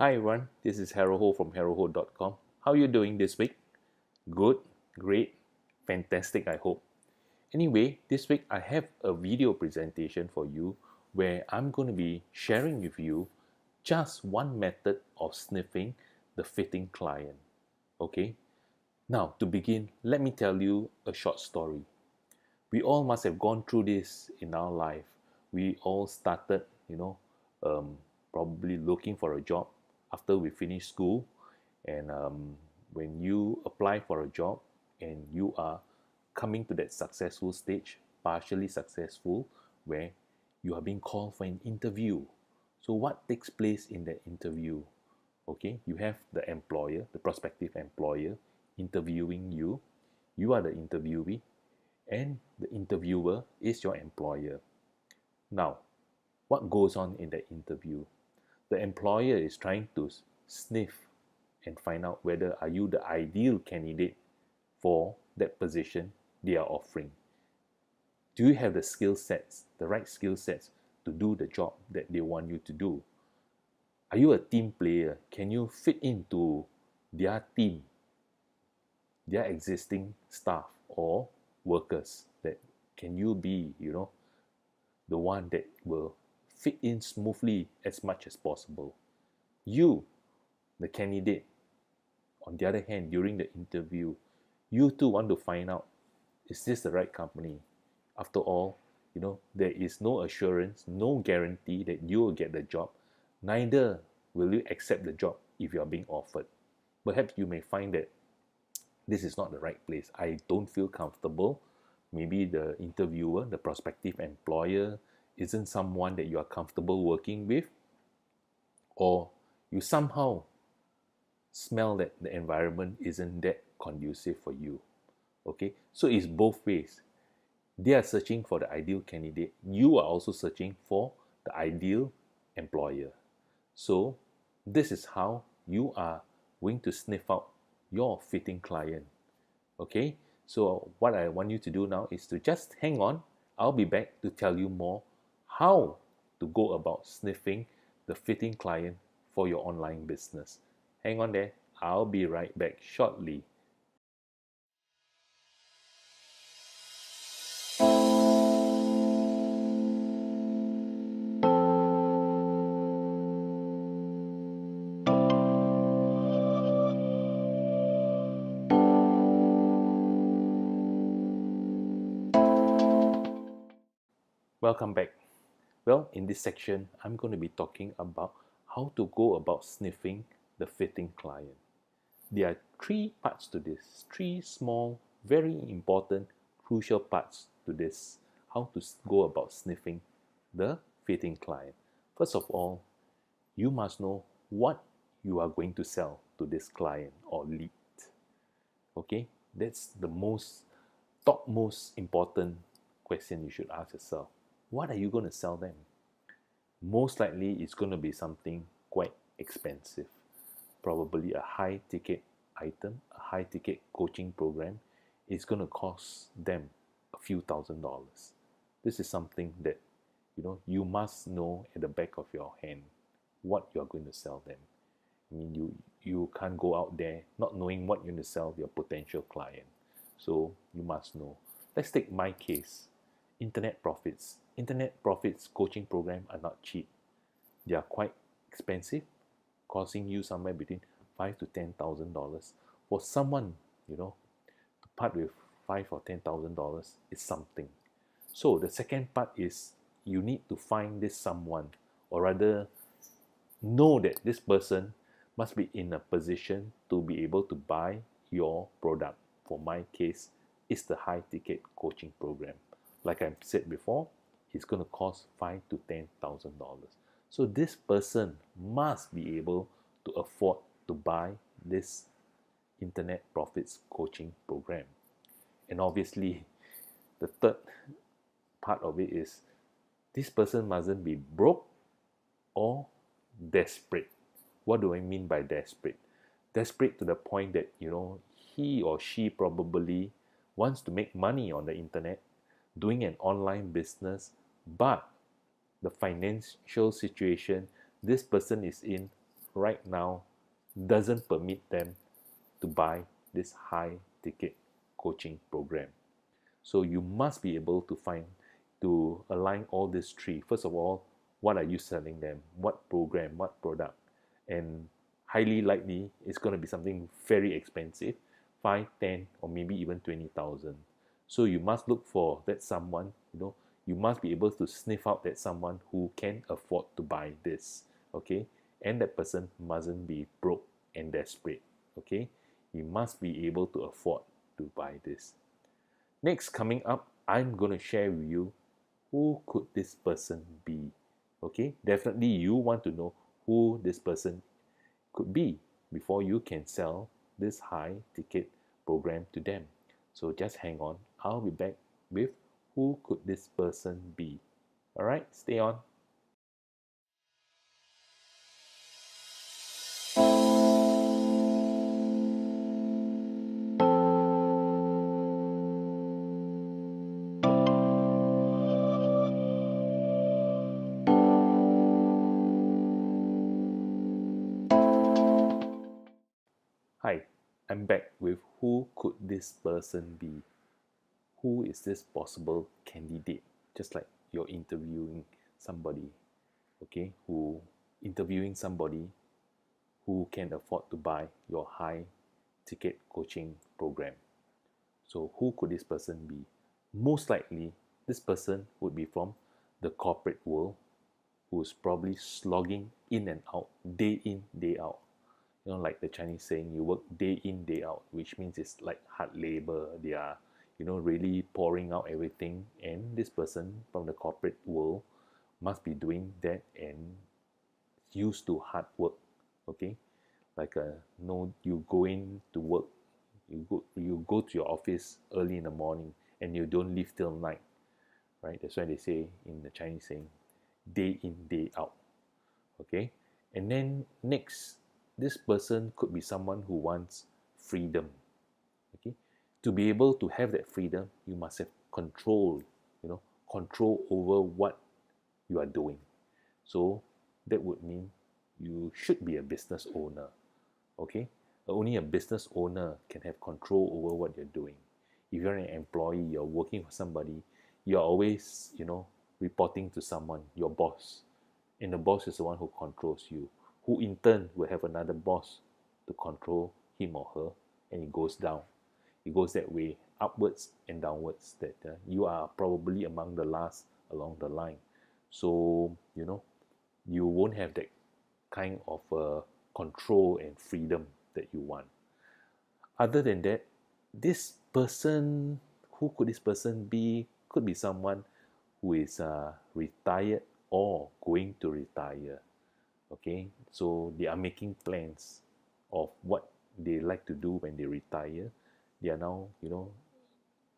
Hi everyone, this is Harold Ho from haroldho.com. How are you doing this week? Good, great, fantastic, I hope. Anyway, this week I have a video presentation for you where I'm going to be sharing with you just one method of sniffing the fitting client. Okay? Now, to begin, let me tell you a short story. We all must have gone through this in our life. We all started, um, probably looking for a job after we finish school. And when you apply for a job and you are coming to that successful stage, partially successful, where you are being called for an interview. So what takes place in that interview? Okay, you have the employer, the prospective employer interviewing you. You are the interviewee, and the interviewer is your employer. Now, what goes on in the interview? The employer is trying to sniff and find out whether are you the ideal candidate for that position they are offering. Do you have the skill sets, the right skill sets to do the job that they want you to do? Are you a team player? Can you fit into their team, their existing staff or workers? That can you be, the one that will fit in smoothly as much as possible? You, the candidate, on the other hand, during the interview, you too want to find out, is this the right company? After all, there is no assurance, no guarantee that you will get the job. Neither will you accept the job if you are being offered. Perhaps you may find that this is not the right place. I don't feel comfortable. Maybe the interviewer, the prospective employer, isn't someone that you are comfortable working with, or you somehow smell that the environment isn't that conducive for you. Okay, so it's both ways. They are searching for the ideal candidate. You are also searching for the ideal employer. So this is how you are going to sniff out your fitting client. Okay, so what I want you to do now is to just hang on. I'll be back to tell you more how to go about sniffing the fitting client for your online business. Hang on there. I'll be right back shortly. Welcome back. Well, in this section, I'm going to be talking about how to go about sniffing the fitting client. There are three parts to this, three small, very important, crucial parts to this, how to go about sniffing the fitting client. First of all, you must know what you are going to sell to this client or lead. Okay, that's the topmost important question you should ask yourself. What are you going to sell them? Most likely it's going to be something quite expensive, probably a high ticket item, a high ticket coaching program. Is going to cost them a few $1,000s. This is something that you must know at the back of your hand what you're going to sell them. I mean, you can't go out there not knowing what you're going to sell your potential client. So you must know. Let's take my case. Internet profits. Internet profits coaching program are not cheap. They are quite expensive, costing you somewhere between $5,000 to $10,000. For someone, to part with $5,000 or $10,000 is something. So the second part is you need to find this someone, or rather know that this person must be in a position to be able to buy your product. For my case, it's the high ticket coaching program. Like I said before, it's going to cost $5,000 to $10,000. So this person must be able to afford to buy this internet profits coaching program. And obviously, the third part of it is this person mustn't be broke or desperate. What do I mean by desperate? Desperate to the point that he or she probably wants to make money on the internet, doing an online business, but the financial situation this person is in right now doesn't permit them to buy this high ticket coaching program. So you must be able to align all these three. First of all, what are you selling them? What program, what product? And highly likely it's going to be something very expensive, 5, 10, or maybe even 20,000. So you must look for that someone, you must be able to sniff out that someone who can afford to buy this, okay? And that person mustn't be broke and desperate, okay? You must be able to afford to buy this. Next, coming up, I'm going to share with you who could this person be. Okay, definitely you want to know who this person could be before you can sell this high ticket program to them. So just hang on. I'll be back with who could this person be. All right, stay on. Hi, I'm back with who could this person be? Who is this possible candidate? Just like you're interviewing somebody, okay, who interviewing somebody who can afford to buy your high ticket coaching program. So who could this person be? Most likely, this person would be from the corporate world, who's probably slogging in and out, day in, day out. Like the Chinese saying, you work day in, day out, which means it's like hard labor. They are, really pouring out everything. And this person from the corporate world must be doing that and used to hard work, okay? Like no, you go in to work, you go to your office early in the morning and you don't leave till night, right? That's why they say in the Chinese saying, day in, day out, okay? And then next, this person could be someone who wants freedom, okay? To be able to have that freedom, you must have control, control over what you are doing. So that would mean you should be a business owner, okay? Only a business owner can have control over what you're doing. If you're an employee, you're working for somebody, you're always, reporting to someone, your boss. And the boss is the one who controls you, who in turn will have another boss to control him or her, and it goes down. It goes that way, upwards and downwards, that you are probably among the last along the line. So, you won't have that kind of control and freedom that you want. Other than that, this person, who could this person be? Could be someone who is retired or going to retire. Okay, so they are making plans of what they like to do when they retire. They are now,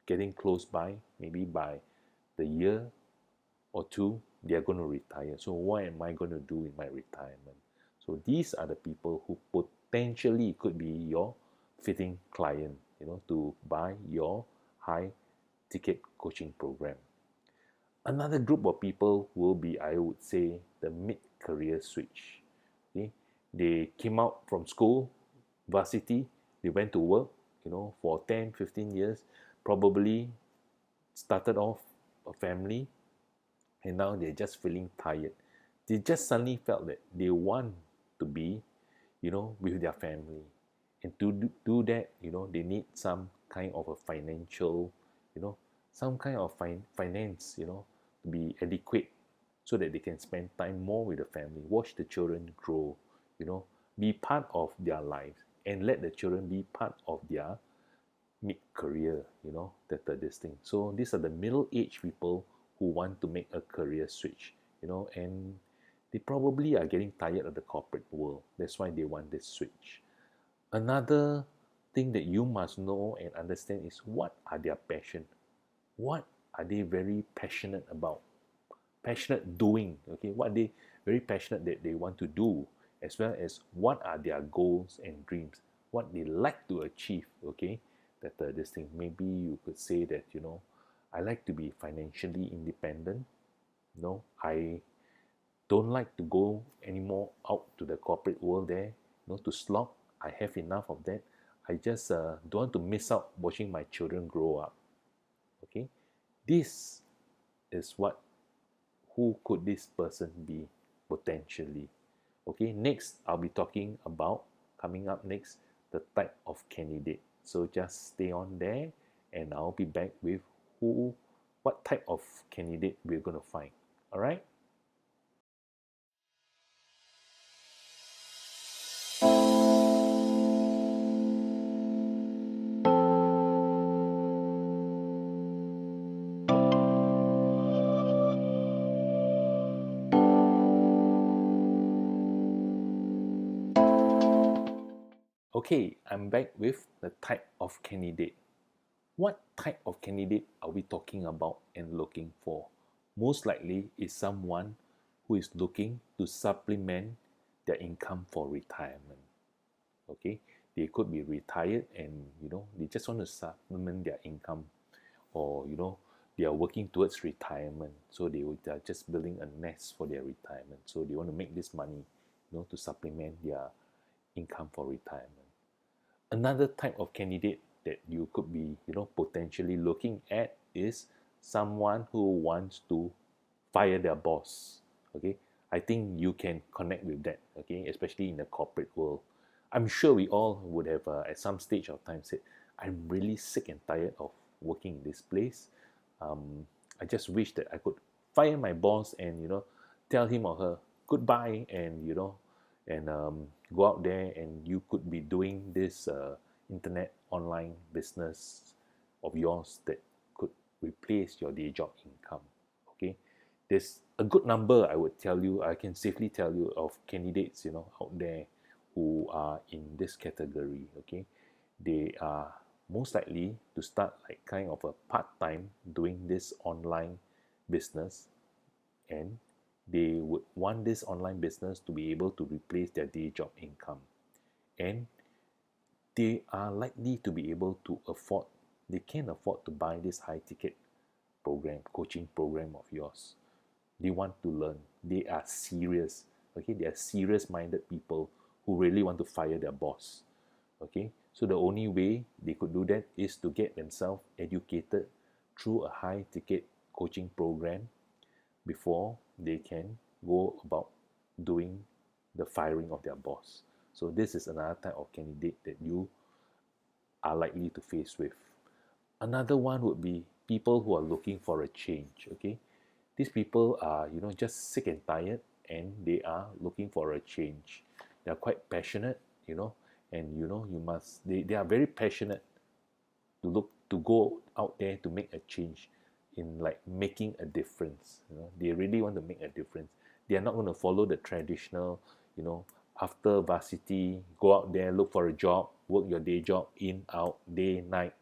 getting close by, maybe by the year or two, they are going to retire. So what am I going to do in my retirement? So these are the people who potentially could be your fitting client, to buy your high ticket coaching program. Another group of people will be, I would say, the mid-career switch. Okay? They came out from school, varsity, they went to work, for 10, 15 years, probably started off a family, and now they're just feeling tired. They just suddenly felt that they want to be, with their family. And to do that, they need some kind of a financial, some kind of finance, to be adequate so that they can spend time more with the family, watch the children grow, be part of their lives, and let the children be part of their mid-career, this thing. So these are the middle-aged people who want to make a career switch, and they probably are getting tired of the corporate world. That's why they want this switch. Another thing that you must know and understand is what are their passion? What are they very passionate about? Passionate doing, okay? What are they very passionate that they want to do, as well as what are their goals and dreams? What they like to achieve, okay? That this thing, maybe you could say that, I like to be financially independent. I don't like to go anymore out to the corporate world there, to slog. I have enough of that. I just don't want to miss out watching my children grow up. Okay, this is what who could this person be potentially. Okay, next I'll be talking about, coming up next, the type of candidate. So just stay on there and I'll be back with what type of candidate we're going to find. All right. Okay, I'm back with the type of candidate. What type of candidate are we talking about and looking for? Most likely is someone who is looking to supplement their income for retirement. Okay, they could be retired and they just want to supplement their income, or they are working towards retirement, so they are just building a nest for their retirement, so they want to make this money to supplement their income for retirement. Another type of candidate that you could be potentially looking at is someone who wants to fire their boss. Okay, I think you can connect with that. Okay, especially in the corporate world, I'm sure we all would have at some stage of time said, I'm really sick and tired of working in this place. I just wish that I could fire my boss and tell him or her goodbye, and go out there and you could be doing this internet online business of yours that could replace your day job income. Okay, there's a good number, I can safely tell you, of candidates out there who are in this category. Okay, they are most likely to start like kind of a part-time doing this online business, and they would want this online business to be able to replace their day job income, and they are likely to be able to afford, they can afford to buy this high ticket coaching program of yours. They want to learn, they are serious. Okay, they are serious minded people who really want to fire their boss. Okay, so the only way they could do that is to get themselves educated through a high ticket coaching program before they can go about doing the firing of their boss. So this is another type of candidate that you are likely to face with. Another one would be people who are looking for a change. Okay, these people are just sick and tired, and they are looking for a change. They are quite passionate, and you must they are very passionate to go out there to make a change in like making a difference. They really want to make a difference. They are not going to follow the traditional, after varsity, go out there, look for a job, work your day job, in, out, day, night.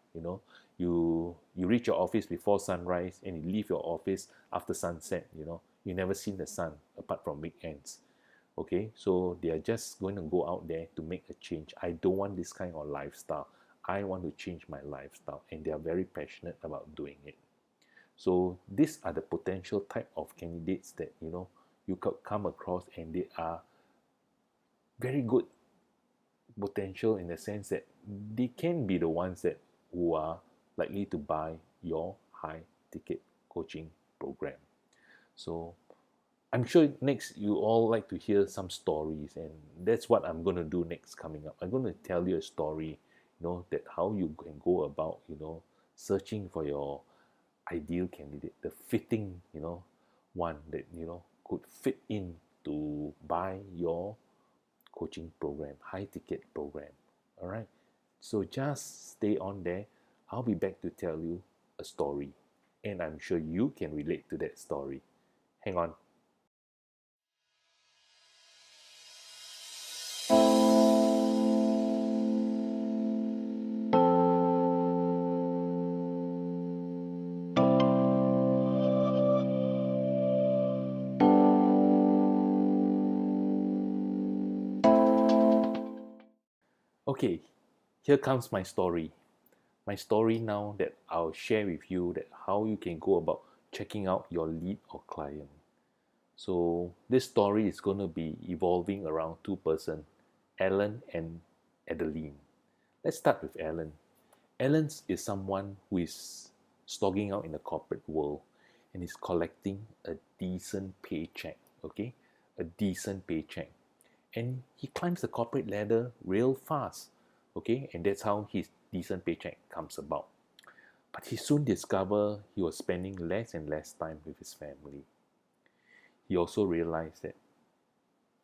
You reach your office before sunrise and you leave your office after sunset. You never seen the sun apart from weekends. Okay, so they are just going to go out there to make a change. I don't want this kind of lifestyle. I want to change my lifestyle, and they are very passionate about doing it. So these are the potential type of candidates that you could come across, and they are very good potential in the sense that they can be the ones that who are likely to buy your high ticket coaching program. So I'm sure next you all like to hear some stories, and that's what I'm going to do next coming up. I'm going to tell you a story, that how you can go about, searching for your ideal candidate, the fitting, one that, could fit in to buy your coaching program, high ticket program. All right. So just stay on there. I'll be back to tell you a story, and I'm sure you can relate to that story. Hang on. Okay, here comes my story. My story now that I'll share with you, that how you can go about checking out your lead or client. So this story is going to be evolving around two persons, Alan and Adeline. Let's start with Alan. Alan is someone who is slogging out in the corporate world and is collecting a decent paycheck, okay? A decent paycheck. And he climbs the corporate ladder real fast, okay? And that's how his decent paycheck comes about. But he soon discovered he was spending less and less time with his family. He also realized that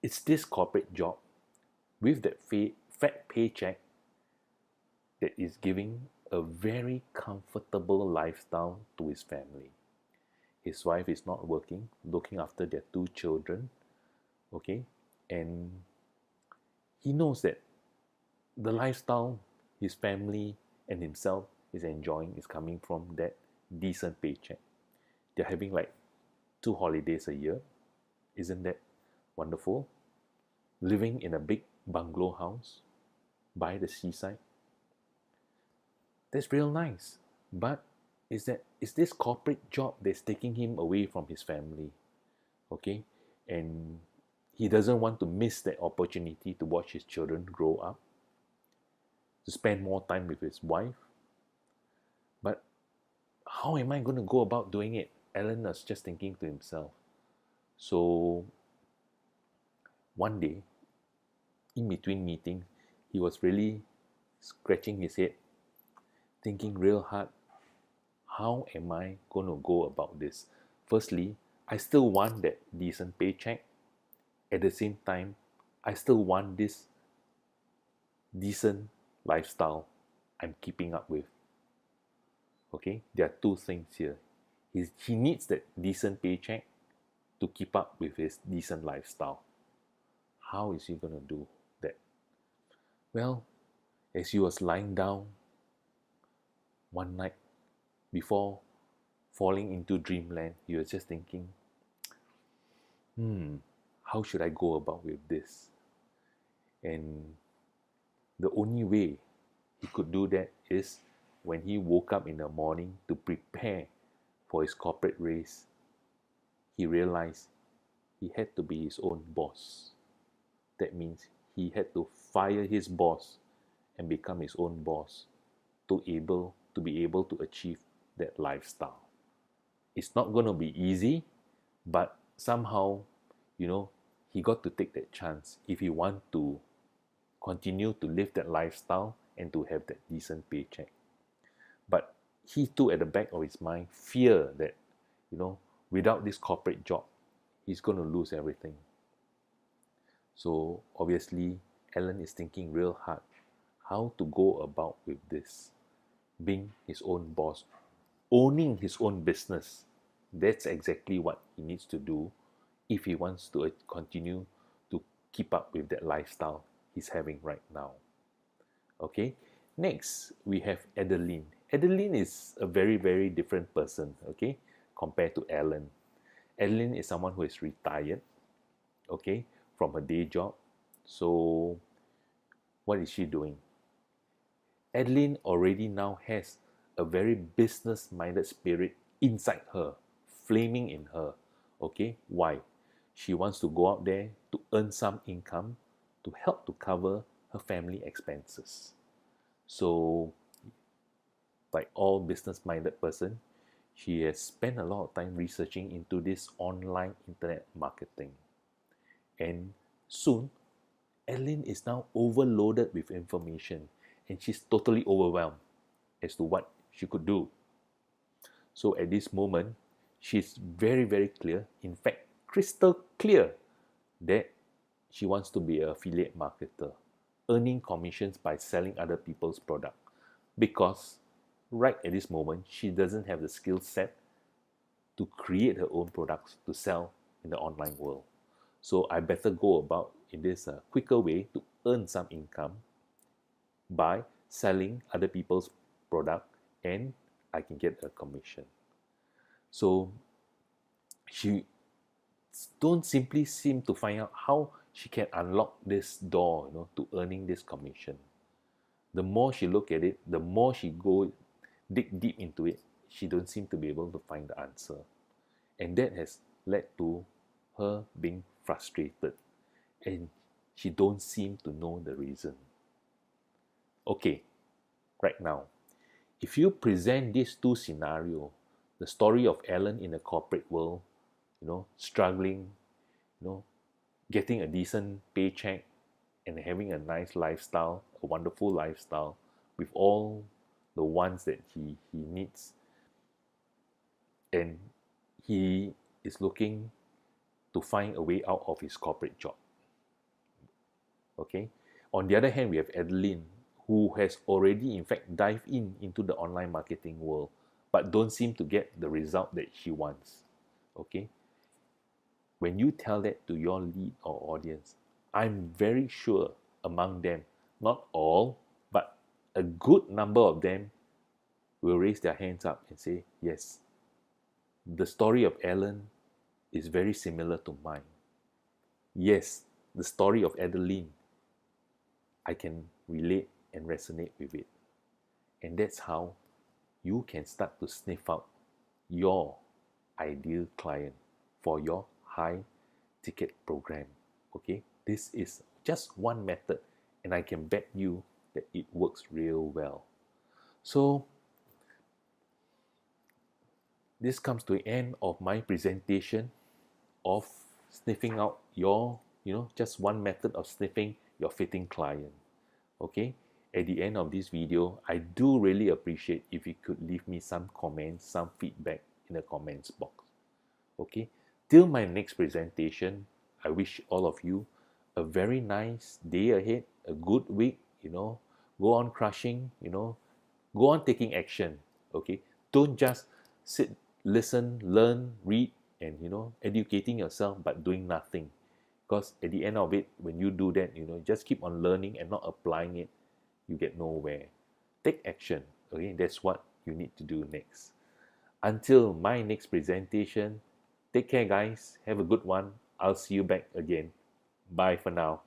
it's this corporate job with that fat paycheck that is giving a very comfortable lifestyle to his family. His wife is not working, looking after their two children, okay? And he knows that the lifestyle his family and himself is enjoying is coming from that decent paycheck. They're having like 2 holidays a year. Isn't that wonderful? Living in a big bungalow house by the seaside. That's real nice. But is this corporate job that's taking him away from his family? Okay? And he doesn't want to miss that opportunity to watch his children grow up, to spend more time with his wife. But how am I going to go about doing it? Alan was just thinking to himself. So one day, in between meetings, he was really scratching his head, thinking real hard, how am I going to go about this? Firstly, I still want that decent paycheck. At the same time, I still want this decent lifestyle I'm keeping up with. Okay, there are two things here. He needs that decent paycheck to keep up with his decent lifestyle. How is he going to do that? Well, as he was lying down one night before falling into dreamland, he was just thinking, how should I go about with this? And the only way he could do that is when he woke up in the morning to prepare for his corporate race, he realized he had to be his own boss. That means he had to fire his boss and become his own boss to be able to achieve that lifestyle. It's not going to be easy, but somehow, he got to take that chance if he want to continue to live that lifestyle and to have that decent paycheck. But he too, at the back of his mind, fear that, without this corporate job, he's going to lose everything. So obviously, Alan is thinking real hard how to go about with this, being his own boss, owning his own business. That's exactly what he needs to do if he wants to continue to keep up with that lifestyle he's having right now. Okay, next we have Adeline. Adeline is a very, very different person, okay, compared to Alan. Adeline is someone who is retired, okay, from her day job. So what is she doing? Adeline already now has a very business-minded spirit inside her, flaming in her. Okay, why? She wants to go out there to earn some income to help to cover her family expenses. So, like all business-minded person, she has spent a lot of time researching into this online internet marketing. And soon, Adeline is now overloaded with information and she's totally overwhelmed as to what she could do. So at this moment, she's very, very clear, in fact, crystal clear, that she wants to be an affiliate marketer, earning commissions by selling other people's product. Because right at this moment, she doesn't have the skill set to create her own products to sell in the online world. So I better go about in this quicker way to earn some income by selling other people's product, and I can get a commission. So she don't simply seem to find out how she can unlock this door, to earning this commission. The more she look at it, the more she go dig deep into it, she don't seem to be able to find the answer. And that has led to her being frustrated, and she don't seem to know the reason. Okay, right now, if you present these two scenarios, the story of Ellen in the corporate world, struggling, you know, getting a decent paycheck and having a nice lifestyle, a wonderful lifestyle with all the ones that he needs, and he is looking to find a way out of his corporate job. Okay. On the other hand, we have Adeline, who has already, in fact, dived into the online marketing world, but don't seem to get the result that she wants. Okay. When you tell that to your lead or audience, I'm very sure among them, not all, but a good number of them will raise their hands up and say, yes, the story of Ellen is very similar to mine. Yes, the story of Adeline, I can relate and resonate with it. And that's how you can start to sniff out your ideal client for your high ticket program. Okay, this is just one method, and I can bet you that it works real well. So this comes to the end of my presentation of sniffing out your, just one method of sniffing your fitting client. Okay, at the end of this video, I do really appreciate if you could leave me some comments, some feedback in the comments box. Okay, till my next presentation, I wish all of you a very nice day ahead, a good week, go on crushing, go on taking action. Okay, don't just sit, listen, learn, read, and educating yourself but doing nothing. Because at the end of it, when you do that, just keep on learning and not applying it, you get nowhere. Take action. Okay, that's what you need to do next. Until my next presentation, take care, guys. Have a good one. I'll see you back again. Bye for now.